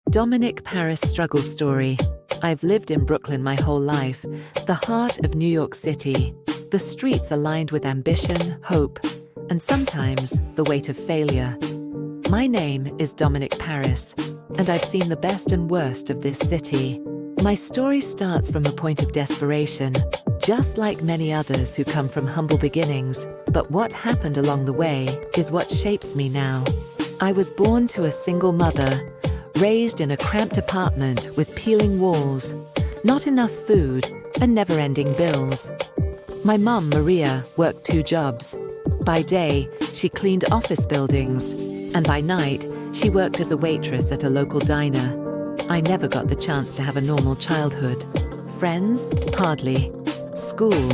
Dominic Paris struggle story. I've lived in Brooklyn my whole life, the heart of New York City. The streets are lined with ambition, hope, and sometimes the weight of failure. My name is Dominic Paris, and I've seen the best and worst of this city. My story starts from a point of desperation, just like many others who come from humble beginnings, but what happened along the way is what shapes me now. I was born to a single mother, raised in a cramped apartment with peeling walls, not enough food, and never-ending bills. My mum, Maria, worked 2 jobs. By day, she cleaned office buildings, and by night, she worked as a waitress at a local diner. I never got the chance to have a normal childhood. Friends? Hardly. School?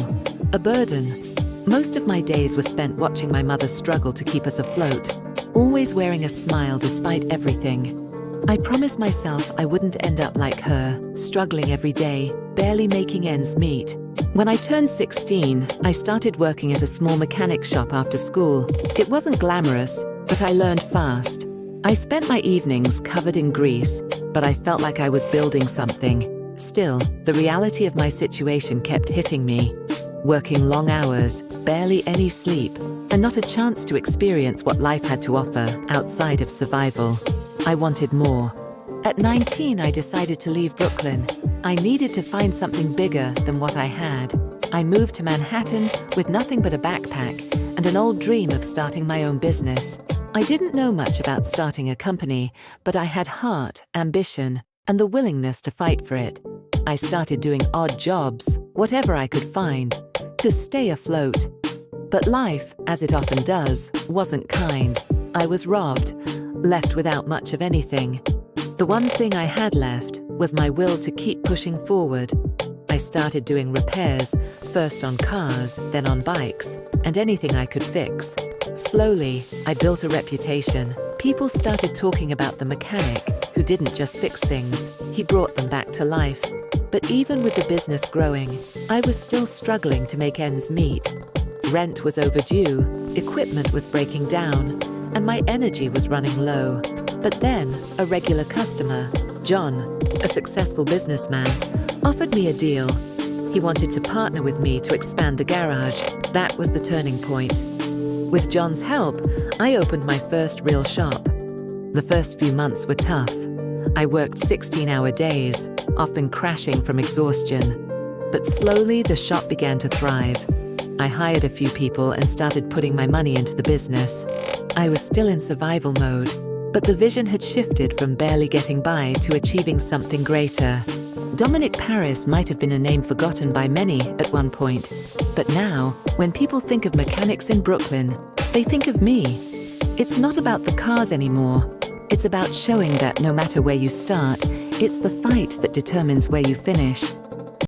A burden. Most of my days were spent watching my mother struggle to keep us afloat, always wearing a smile despite everything. I promised myself I wouldn't end up like her, struggling every day, barely making ends meet. When I turned 16, I started working at a small mechanic shop after school. It wasn't glamorous, but I learned fast. I spent my evenings covered in grease, but I felt like I was building something. Still, the reality of my situation kept hitting me. Working long hours, barely any sleep, and not a chance to experience what life had to offer outside of survival. I wanted more. At 19, I decided to leave Brooklyn. I needed to find something bigger than what I had. I moved to Manhattan with nothing but a backpack and an old dream of starting my own business. I didn't know much about starting a company, but I had heart, ambition, and the willingness to fight for it. I started doing odd jobs, whatever I could find, to stay afloat. But life, as it often does, wasn't kind. I was robbed, left without much of anything. The one thing I had left was my will to keep pushing forward. I started doing repairs, first on cars, then on bikes, and anything I could fix. Slowly, I built a reputation. People started talking about the mechanic who didn't just fix things, he brought them back to life. But even with the business growing, I was still struggling to make ends meet. Rent was overdue, equipment was breaking down, and my energy was running low. But then, a regular customer, John, a successful businessman, offered me a deal. He wanted to partner with me to expand the garage. That was the turning point. With John's help, I opened my first real shop. The first few months were tough. I worked 16-hour days, often crashing from exhaustion. But slowly, the shop began to thrive. I hired a few people and started putting my money into the business. I was still in survival mode, but the vision had shifted from barely getting by to achieving something greater. Dominic Paris might have been a name forgotten by many at one point, but now, when people think of mechanics in Brooklyn, they think of me. It's not about the cars anymore. It's about showing that no matter where you start, it's the fight that determines where you finish.